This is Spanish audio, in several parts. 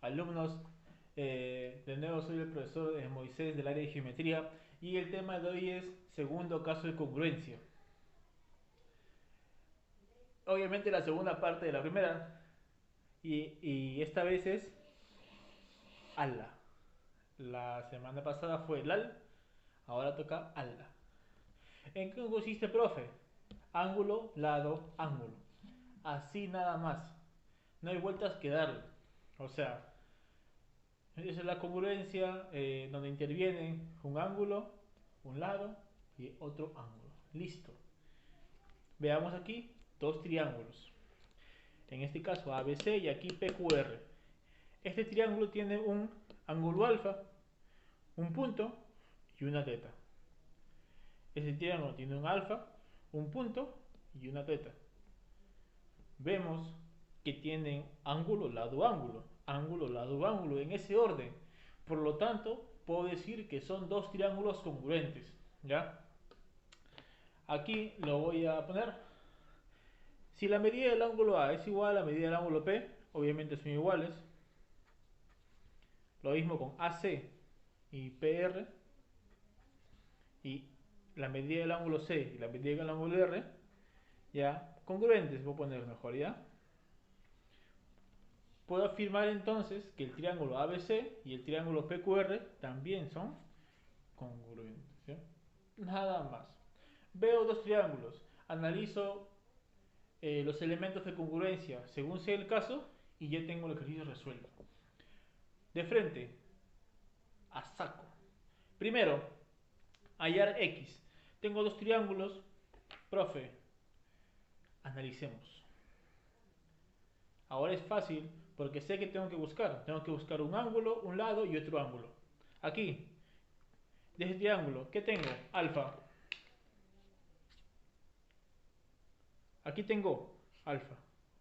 alumnos. De nuevo soy el profesor Moisés del área de geometría y el tema de hoy es segundo caso de congruencia. Obviamente la segunda parte de la primera y esta vez es ala. La semana pasada fue lal, ahora toca ala. ¿En qué consiste, profe? Ángulo, lado, ángulo. Así nada más. No hay vueltas que darle. O sea, esa es la congruencia donde intervienen un ángulo, un lado y otro ángulo. Listo. Veamos aquí dos triángulos. En este caso ABC y aquí PQR. Este triángulo tiene un ángulo alfa, un punto y una teta. Este triángulo tiene un alfa, un punto y una teta. Vemos que tienen ángulo, lado, ángulo, lado, ángulo, en ese orden. Por lo tanto, puedo decir que son dos triángulos congruentes. ¿Ya? Aquí lo voy a poner. Si la medida del ángulo A es igual a la medida del ángulo P, obviamente son iguales. Lo mismo con AC y PR. Y la medida del ángulo C y la medida del ángulo R, ya, congruentes, voy a poner mejor, ¿ya? Puedo afirmar entonces que el triángulo ABC y el triángulo PQR también son congruentes. ¿Sí? Nada más. Veo dos triángulos, analizo los elementos de congruencia según sea el caso y ya tengo el ejercicio resuelto. De frente, a saco. Primero, hallar X. Tengo dos triángulos, profe, analicemos. Ahora es fácil porque sé que tengo que buscar. Tengo que buscar un ángulo, un lado y otro ángulo. Aquí, de este triángulo, ¿qué tengo? Alfa. Aquí tengo alfa.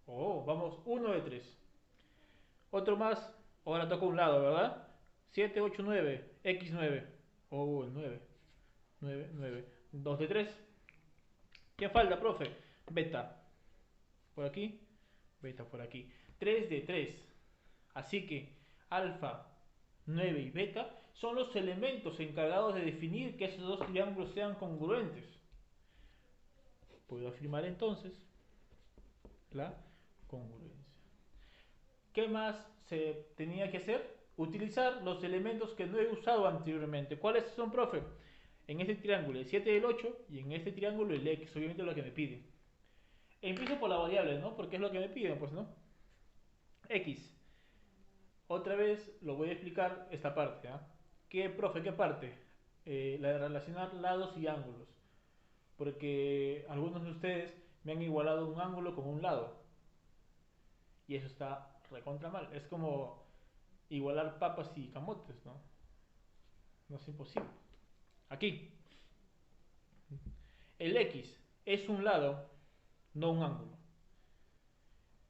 Oh, vamos, uno de tres. Otro más, ahora toca un lado, ¿verdad? 7, 8, 9, X9. Oh, el 9. 9, 9. 2 de 3. ¿Qué falta, profe? Beta. Por aquí, beta por aquí. 3 de 3. Así que alfa, 9 y beta son los elementos encargados de definir que esos dos triángulos sean congruentes. Puedo afirmar entonces la congruencia. ¿Qué más se tenía que hacer? Utilizar los elementos que no he usado anteriormente. ¿Cuáles son, profe? En este triángulo el 7 y el 8 y en este triángulo el x, obviamente lo que me piden. Empiezo por la variable, ¿no? Porque es lo que me piden, pues, ¿no? X. Otra vez lo voy a explicar esta parte, ¿ah? ¿Qué, profe? ¿Qué parte? La de relacionar lados y ángulos. Porque algunos de ustedes me han igualado un ángulo con un lado. Y eso está recontra mal. Es como igualar papas y camotes, ¿no? No es imposible. Aquí, el X es un lado, no un ángulo.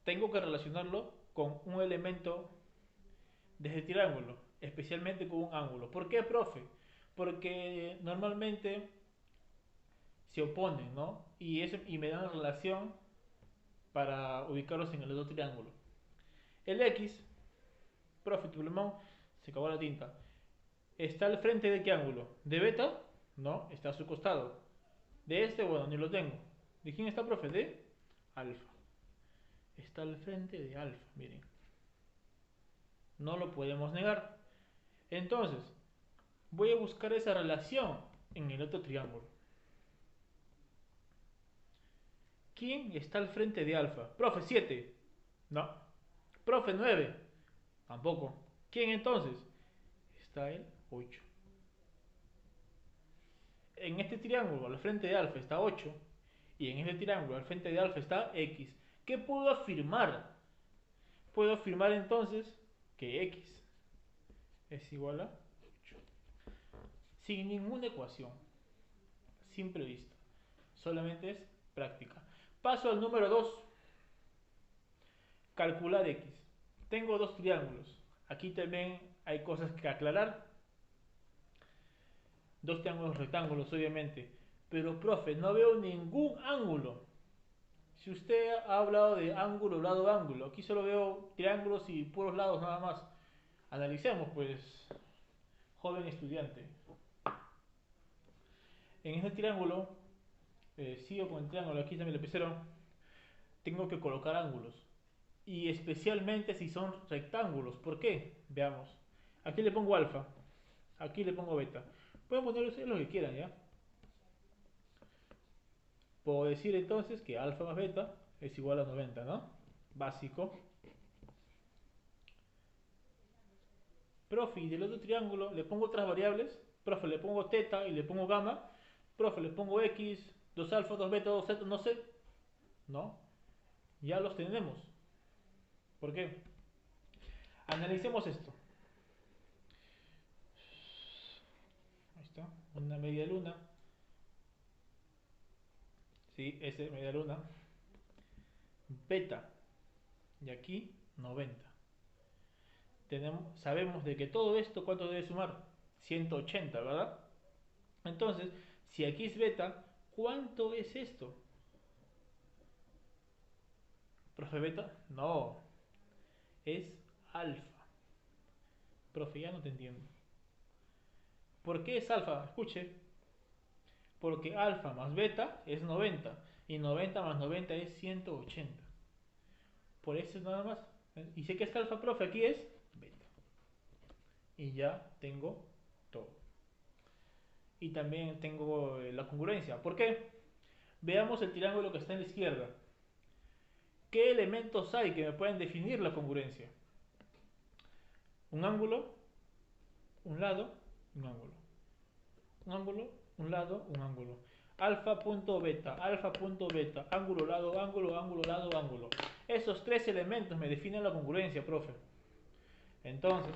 Tengo que relacionarlo con un elemento de ese triángulo, especialmente con un ángulo. ¿Por qué, profe? Porque normalmente se oponen, ¿no? Y me dan la relación para ubicarlos en el otro triángulo. El X, profe, tu plumón, se acabó la tinta. ¿Está al frente de qué ángulo? ¿De beta? No, está a su costado. De este, bueno, ni lo tengo. ¿De quién está, profe? De alfa. Está al frente de alfa, miren. No lo podemos negar. Entonces, voy a buscar esa relación en el otro triángulo. ¿Quién está al frente de alfa? Profe, 7. No. Profe, 9. Tampoco. ¿Quién entonces? Está el 8. En este triángulo al frente de alfa está 8 y en este triángulo al frente de alfa está x. ¿Qué puedo afirmar? Puedo afirmar entonces que x es igual a 8. Sin ninguna ecuación, simple vista. Solamente es práctica. Paso al número 2. Calcular x. Tengo dos triángulos. Aquí también hay cosas que aclarar. Dos triángulos rectángulos, obviamente. Pero, profe, no veo ningún ángulo. Si usted ha hablado de ángulo, lado, ángulo, aquí solo veo triángulos y puros lados nada más. Analicemos, pues, joven estudiante. En este triángulo, sigo con el triángulo, aquí está mi lapicero, tengo que colocar ángulos. Y especialmente si son rectángulos. ¿Por qué? Veamos. Aquí le pongo alfa, aquí le pongo beta. Pueden poner ustedes lo que quieran, ¿ya? Puedo decir entonces que alfa más beta es igual a 90, ¿no? Básico. Profe, y del otro triángulo le pongo otras variables. Profe, le pongo teta y le pongo gamma. Profe, le pongo x, 2 alfa, 2 beta, 2 zeta, no sé. No, ya los tenemos. ¿Por qué? Analicemos esto. Ahí está, una media luna. Sí, S, media luna. Beta. Y aquí 90. Sabemos de que todo esto, ¿cuánto debe sumar? 180, ¿verdad? Entonces, si aquí es beta, ¿cuánto es esto? ¿Profe beta? No, es alfa. Profe, ya no te entiendo. ¿Por qué es alfa? Escuche, porque alfa más beta es 90 y 90 más 90 es 180. Por eso nada más. Y sé que es alfa, profe, aquí es beta. Y ya tengo todo. Y también tengo la congruencia. ¿Por qué? Veamos el triángulo que está en la izquierda. ¿Qué elementos hay que me pueden definir la congruencia? Un ángulo, un lado, un ángulo. Un ángulo, un lado, un ángulo. Alfa punto beta, alfa punto beta, ángulo, lado, ángulo, ángulo, lado, ángulo. Esos tres elementos me definen la congruencia, profe. Entonces,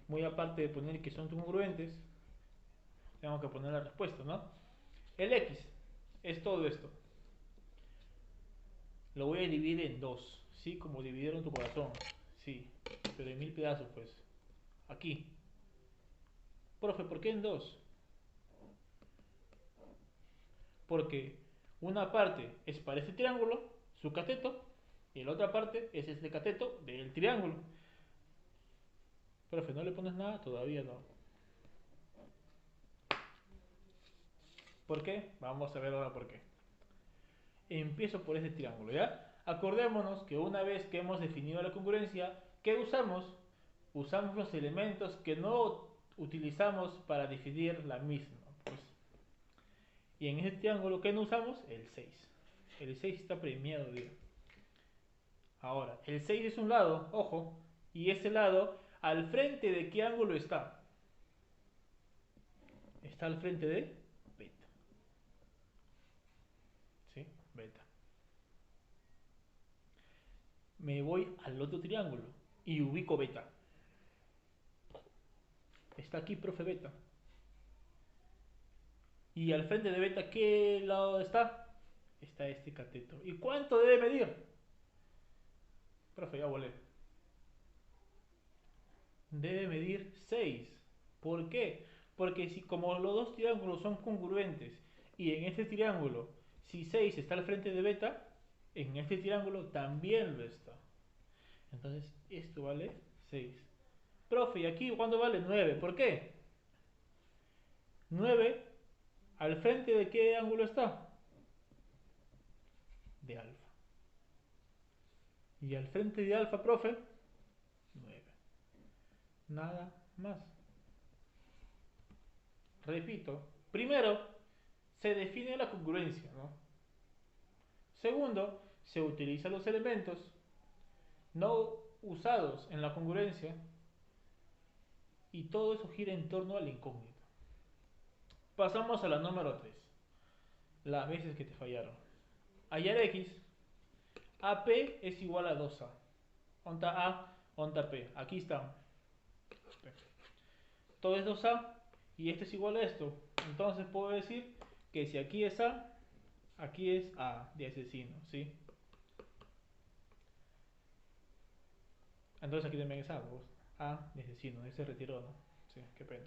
muy aparte de poner que son congruentes, tengo que poner la respuesta, ¿no? El X es todo esto. Lo voy a dividir en dos, ¿sí? Como dividieron tu corazón, sí, pero en 1000 pedazos, pues. Aquí. Profe, ¿por qué en dos? Porque una parte es para este triángulo, su cateto, y la otra parte es este cateto del triángulo. Profe, ¿no le pones nada? Todavía no. ¿Por qué? Vamos a ver ahora por qué. Empiezo por este triángulo, ¿ya? Acordémonos que una vez que hemos definido la congruencia, ¿qué usamos? Usamos los elementos que no utilizamos para definir la misma. Pues. Y en este triángulo, ¿qué no usamos? El 6. El 6 está premiado, digo. Ahora, el 6 es un lado, ojo, y ese lado, ¿al frente de qué ángulo está? Está al frente de beta. ¿Sí? Beta. Me voy al otro triángulo y ubico beta. Está aquí, profe, beta. Y al frente de beta, ¿qué lado está? Está este cateto. ¿Y cuánto debe medir? Profe, ya volé. Debe medir 6. ¿Por qué? Porque si como los dos triángulos son congruentes y en este triángulo, si 6 está al frente de beta, en este triángulo también lo está. Entonces, esto vale 6. Profe, ¿y aquí cuándo vale 9? ¿Por qué? 9, ¿al frente de qué ángulo está? De alfa. Y al frente de alfa, profe, 9. Nada más. Repito, primero se define la congruencia, ¿no? Segundo, se utilizan los elementos no usados en la congruencia y todo eso gira en torno al incógnito. Pasamos a la número 3, las veces que te fallaron. Hallar x, AP es igual a 2A. Onta A, onta P. Aquí está. Todo es 2A y este es igual a esto. Entonces puedo decir que si aquí es A, aquí es A de asesino, ¿sí? Entonces aquí también es A, pues. A de asesino, ese retiró, ¿no? Sí, qué pena.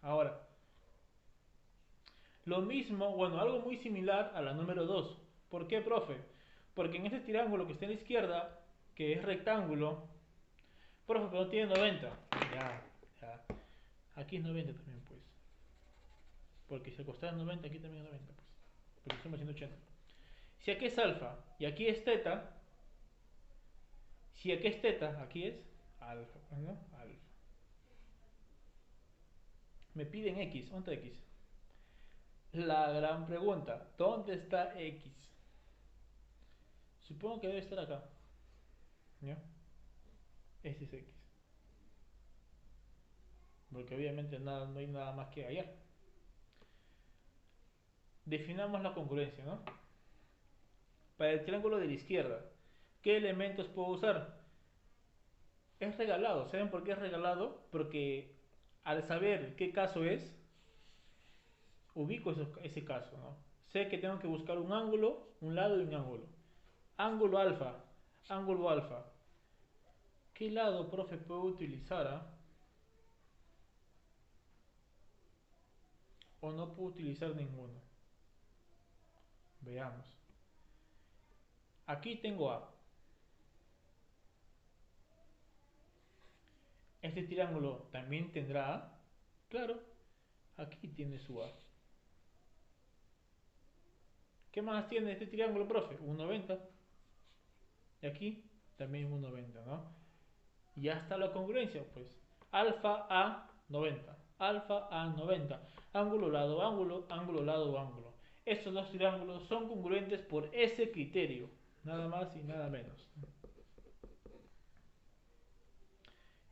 Ahora, lo mismo, bueno, algo muy similar a la número 2. ¿Por qué, profe? Porque en este triángulo que está en la izquierda, que es rectángulo, Profe, pero no tiene 90. Ya, ya. Aquí es 90 también, pues. Porque si al costado es 90, aquí también es 90, pues. Porque suma 180. Si aquí es alfa y aquí es teta, si aquí es teta, aquí es alfa, pues, ¿no? Alfa. Me piden X, ¿dónde está X? La gran pregunta, ¿dónde está X? Supongo que debe estar acá, ¿no? Ese es X. Porque obviamente nada, no hay nada más que hallar. Definamos la congruencia, ¿no? Para el triángulo de la izquierda, ¿qué elementos puedo usar? Es regalado. ¿Saben por qué es regalado? Porque al saber qué caso es, ubico ese caso, ¿no? Sé que tengo que buscar un ángulo, un lado y un ángulo. Ángulo alfa, ángulo alfa. ¿Qué lado, profe, puedo utilizar? ¿O no puedo utilizar ninguno? Veamos. Aquí tengo A. Este triángulo también tendrá A. Claro, aquí tiene su A. ¿Qué más tiene este triángulo, profe? Un 90. Y aquí también un 90, ¿no? Y ya está la congruencia, pues. Alfa A 90. Alfa A 90. Ángulo, lado, ángulo, ángulo, lado, ángulo. Estos dos triángulos son congruentes por ese criterio. Nada más y nada menos.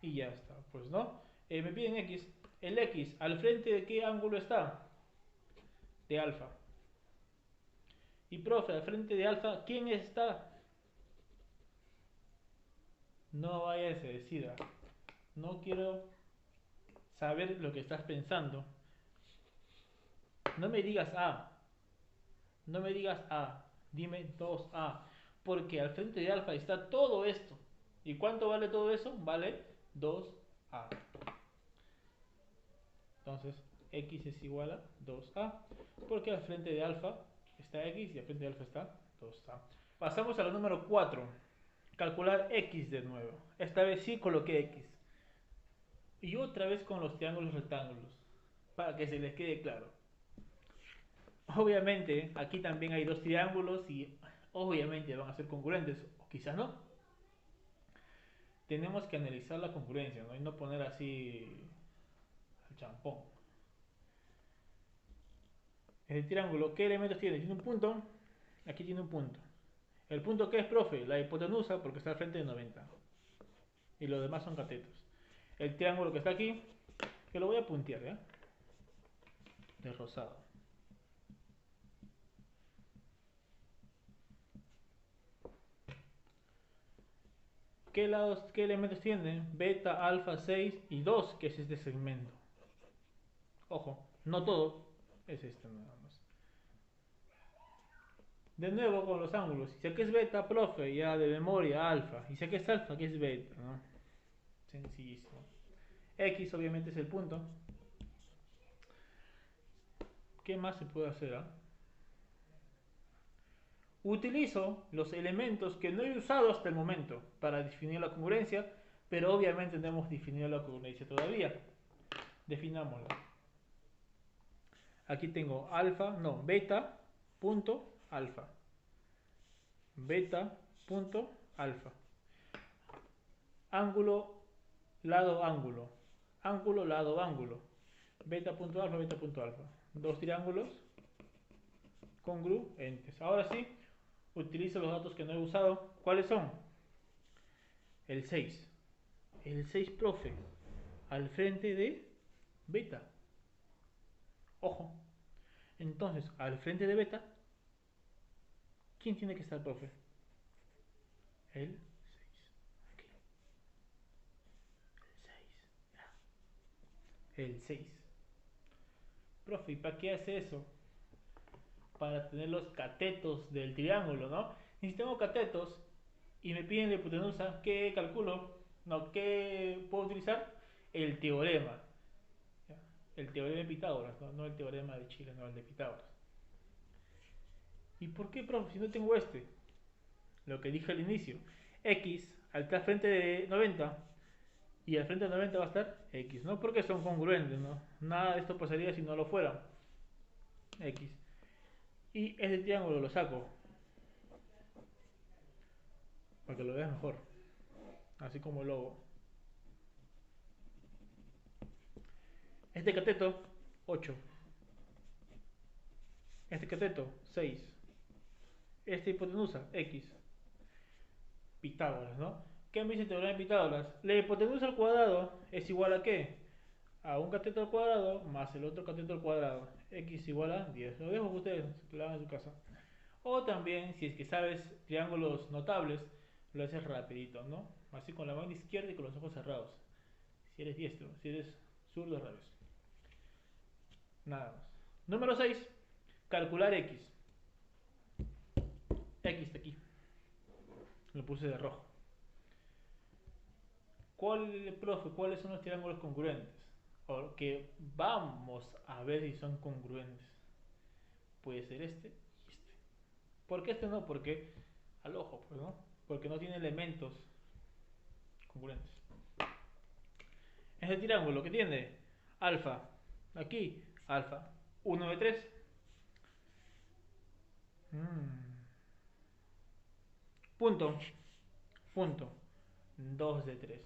Y ya está, pues, ¿no? Me piden X. El X, ¿al frente de qué ángulo está? De alfa. Y profe, al frente de alfa, ¿quién está? No vaya a se decida. No quiero saber lo que estás pensando. No me digas A. No me digas A. Dime 2A. Porque al frente de alfa está todo esto. ¿Y cuánto vale todo eso? Vale 2A. Entonces, X es igual a 2A. Porque al frente de alfa está X y al frente de alfa está 2A. Pasamos a la número 4. Calcular X de nuevo. Esta vez sí coloqué X. Y otra vez con los triángulos rectángulos. Para que se les quede claro. Obviamente, aquí también hay dos triángulos y obviamente van a ser congruentes. O quizás no. Tenemos que analizar la congruencia, ¿no? Y no poner así al champón. El triángulo, ¿qué elementos tiene? Tiene un punto. Aquí tiene un punto. ¿El punto qué es, profe? La hipotenusa, porque está al frente de 90. Y los demás son catetos. El triángulo que está aquí, que lo voy a puntear, ¿ya? De rosado. ¿Qué lados, qué elementos tiene? Beta, alfa, 6 y 2, que es este segmento. Ojo, no todo, es este nada más. De nuevo con los ángulos. Si aquí es beta, profe, ya de memoria, alfa. Y si aquí es alfa, aquí es beta, ¿no? Sencillísimo. X obviamente es el punto. ¿Qué más se puede hacer? Utilizo los elementos que no he usado hasta el momento para definir la congruencia, pero obviamente no hemos definido la congruencia todavía. Definámosla. Aquí tengo alfa, no, beta, punto, alfa. Beta, punto, alfa. Ángulo, lado, ángulo. Ángulo, lado, ángulo. Beta, punto, alfa, beta, punto, alfa. Dos triángulos congruentes. Ahora sí, utilizo los datos que no he usado. ¿Cuáles son? El 6. El 6, profe. Al frente de beta. Ojo. Entonces, al frente de beta, ¿quién tiene que estar, profe? El 6. Aquí. El 6. Profe, ¿y para qué hace eso? Para tener los catetos del triángulo, ¿no? Y si tengo catetos y me piden la hipotenusa, ¿qué calculo? No, ¿qué puedo utilizar? El teorema. ¿Ya? El teorema de Pitágoras, ¿no? No el teorema de Chile, no el de Pitágoras. ¿Y por qué, profe, si no tengo este? Lo que dije al inicio. X al estar frente de 90 Y al frente de 90 va a estar X, ¿no? Porque son congruentes, ¿no? Nada de esto pasaría si no lo fueran. X. Y este triángulo lo saco para que lo veas mejor. Así como el logo. Este cateto, 8. Este cateto, 6. Esta hipotenusa, X. Pitágoras, ¿no? ¿Qué me dice el teorema de Pitágoras? La hipotenusa al cuadrado es igual a ¿qué? A un cateto al cuadrado más el otro cateto al cuadrado. X igual a 10. Lo dejo que ustedes lo hagan en su casa. O también, si es que sabes triángulos notables, lo haces rapidito, ¿no? Así con la mano izquierda y con los ojos cerrados. Si eres diestro, si eres zurdo, al revés. Nada más. Número 6. Calcular X. X está aquí. Lo puse de rojo. Profe, ¿cuáles son los triángulos congruentes? O que vamos a ver si son congruentes. Puede ser este y este. ¿Por qué este no? Porque al ojo, pues, ¿no? Porque no tiene elementos congruentes. Este triángulo que tiene alfa, aquí, alfa, 1 de 3. Punto, punto, 2 de 3.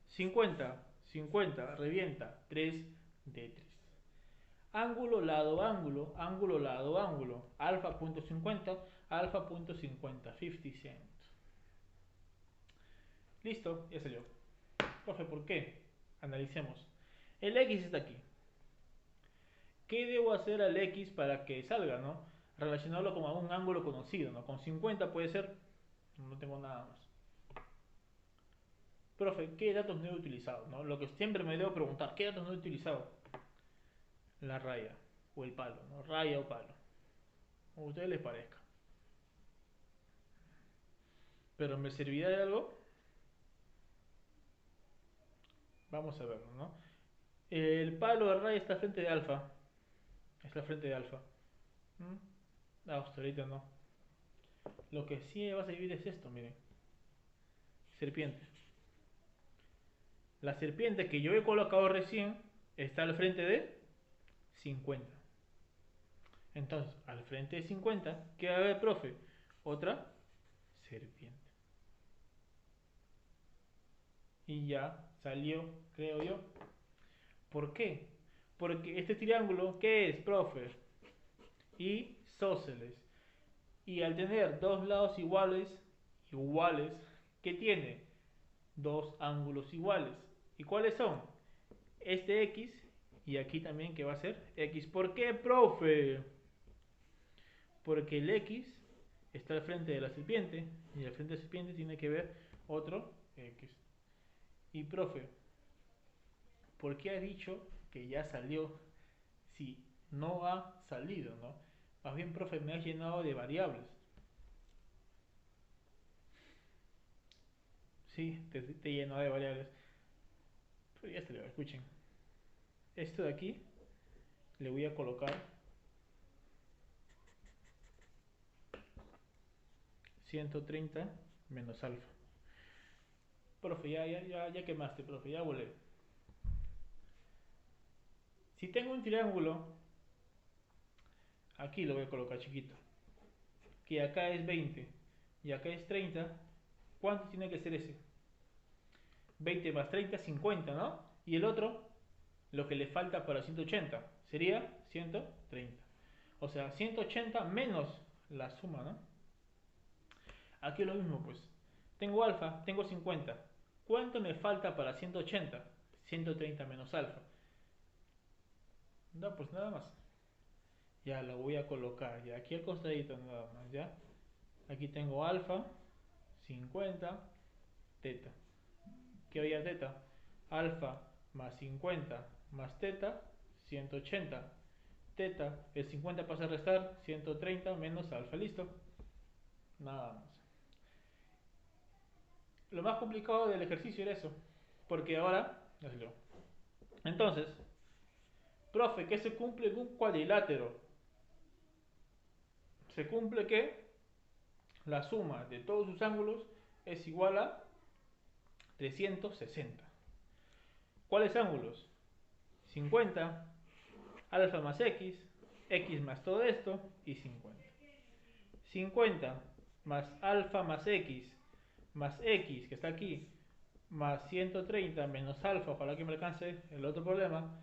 50, 50, revienta, 3 de 3. Ángulo, lado, ángulo, ángulo, lado, ángulo. Alfa punto 50, alfa punto 50, 50 cent. Listo, ya salió. Profe, ¿por qué? Analicemos. El X está aquí. ¿Qué debo hacer al X para que salga, no? Relacionarlo con un ángulo conocido, ¿no? Con 50 puede ser. No tengo nada más. Profe, ¿qué datos no he utilizado? ¿No? Lo que siempre me debo preguntar, ¿qué datos no he utilizado? La raya o el palo, ¿no? Raya o palo. Como a ustedes les parezca. Pero ¿me servirá de algo? Vamos a verlo, ¿no? El palo de raya está frente de alfa. Es la frente de alfa. Hasta ahorita no. Lo que sí me va a servir es esto, miren. Serpiente. La serpiente que yo he colocado recién está al frente de 50. Entonces, al frente de 50, ¿qué va a haber, profe? Otra serpiente. Y ya salió, creo yo. ¿Por qué? Porque este triángulo, ¿qué es, profe? Isósceles. Y al tener dos lados iguales, ¿qué tiene? Dos ángulos iguales. ¿Y cuáles son? Este X y aquí también que va a ser X. ¿Por qué, profe? Porque el X está al frente de la serpiente y al frente de la serpiente tiene que ver otro X. Y profe, ¿por qué ha dicho que ya salió si no ha salido, no? Más bien, profe, me ha llenado de variables. Sí, te llenó de variables. Pero ya salió, escuchen. Esto de aquí le voy a colocar 130 menos alfa. Profe, ya quemaste, profe, ya volé. Si tengo un triángulo, aquí lo voy a colocar chiquito, que acá es 20 y acá es 30, ¿cuánto tiene que ser ese? 20 más 30, 50, ¿no? Y el otro, lo que le falta para 180, sería 130. O sea, 180 menos la suma, ¿no? Aquí es lo mismo, pues. Tengo alfa, tengo 50. ¿Cuánto me falta para 180? 130 menos alfa. No, pues nada más. Ya lo voy a colocar. Ya aquí al costadito nada más, ¿ya? Aquí tengo alfa, 50, teta. ¿Qué había teta? Alfa más 50 más teta, 180. Teta, el 50 pasa a restar, 130 menos alfa. Listo. Nada más. Lo más complicado del ejercicio era eso. Porque ahora, entonces, profe, ¿qué se cumple en un cuadrilátero? Se cumple que la suma de todos sus ángulos es igual a 360. ¿Cuáles ángulos? 50, alfa más x más todo esto y 50. 50 más alfa más x que está aquí, más 130 menos alfa, ojalá que me alcance el otro problema,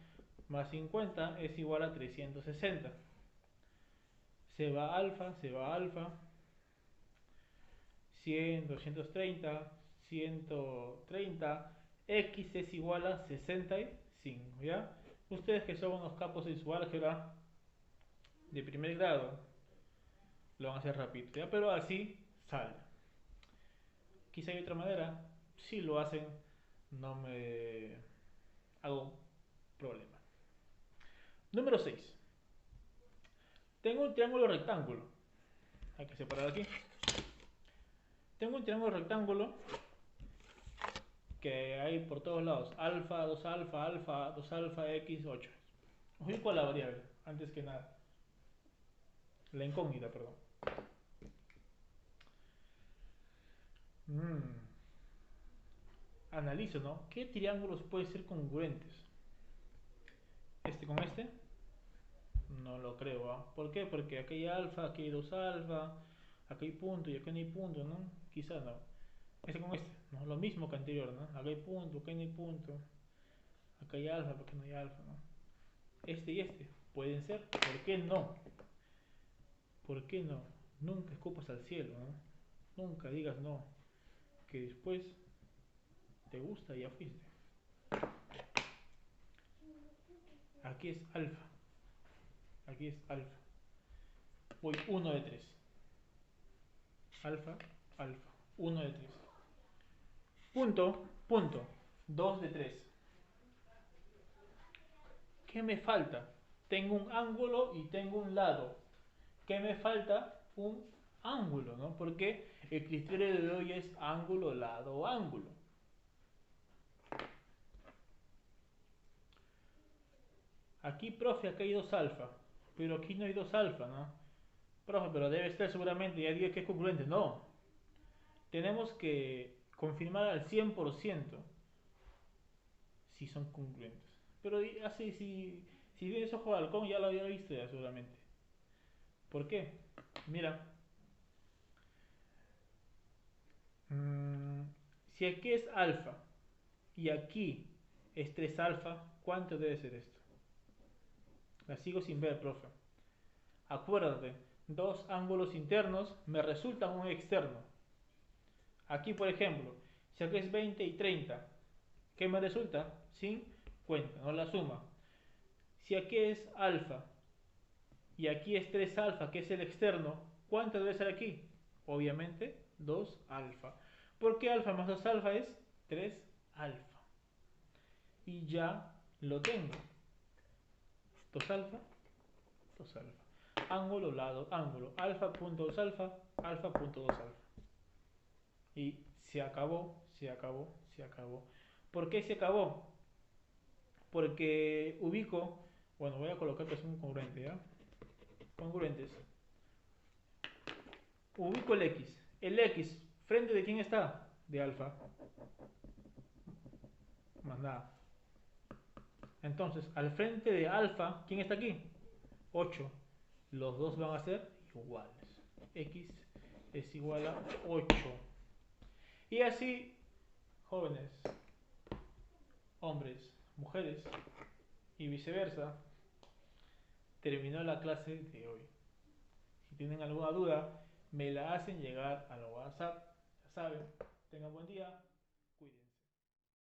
más 50 es igual a 360. Se va alfa, 100, 230, 130, x es igual a 65, ¿ya? Ustedes que son unos capos de su álgebra de primer grado, lo van a hacer rápido, ¿ya? Pero así sale. Quizá hay otra manera, si lo hacen, no me hago problema. Número 6. Tengo un triángulo rectángulo. Hay que separar aquí. Tengo un triángulo rectángulo que hay por todos lados. Alfa, 2 alfa, alfa, 2 alfa, x, 8. Ubico a la variable, antes que nada. La incógnita, perdón. Analizo, ¿no? ¿Qué triángulos pueden ser congruentes? ¿Este con este? No lo creo, ¿ah? ¿Por qué? Porque aquí hay alfa, aquí hay 2 alfa, aquí hay punto y aquí no hay punto, ¿no? Quizá no. Este con este, ¿no? Lo mismo que anterior, ¿no? Acá hay punto, acá no hay punto. Acá hay alfa, porque no hay alfa, ¿no? Este y este pueden ser. ¿Por qué no? ¿Por qué no? Nunca escupas al cielo, ¿no? Nunca digas no. Que después te gusta y ya fuiste. Aquí es alfa. Aquí es alfa. Voy 1 de 3. Alfa, alfa. 1 de 3. Punto, punto. 2 de 3. ¿Qué me falta? Tengo un ángulo y tengo un lado. ¿Qué me falta? Un ángulo, ¿no? Porque el criterio de hoy es ángulo, lado, ángulo. Aquí, profe, acá hay 2 alfa. Pero aquí no hay 2 alfa, ¿no? Profe, pero debe estar seguramente, ya diga que es congruente. No. Tenemos que confirmar al 100% si son congruentes. Pero así, si tienes ojo de halcón, ya lo había visto ya seguramente. ¿Por qué? Mira. Si aquí es alfa y aquí es 3 alfa, ¿cuánto debe ser esto? La sigo sin ver, profe. Acuérdate, dos ángulos internos me resultan un externo. Aquí, por ejemplo, si aquí es 20 y 30, ¿qué me resulta? 50, no la suma. Si aquí es alfa y aquí es 3 alfa, que es el externo, ¿cuánto debe ser aquí? Obviamente 2 alfa. Porque alfa más 2 alfa es 3 alfa. Y ya lo tengo. 2 alfa, 2 alfa. Ángulo, lado, ángulo. Alfa punto 2 alfa, alfa punto 2 alfa. Y se acabó, se acabó, se acabó. ¿Por qué se acabó? Porque ubico, bueno, voy a colocar que es un congruente, ¿ya? Congruentes. Ubico el X. El X, ¿frente de quién está? De alfa. Más nada. Entonces, al frente de alfa, ¿quién está aquí? 8. Los dos van a ser iguales. X es igual a 8. Y así, jóvenes, hombres, mujeres y viceversa, terminó la clase de hoy. Si tienen alguna duda, me la hacen llegar al WhatsApp. Ya saben, tengan buen día.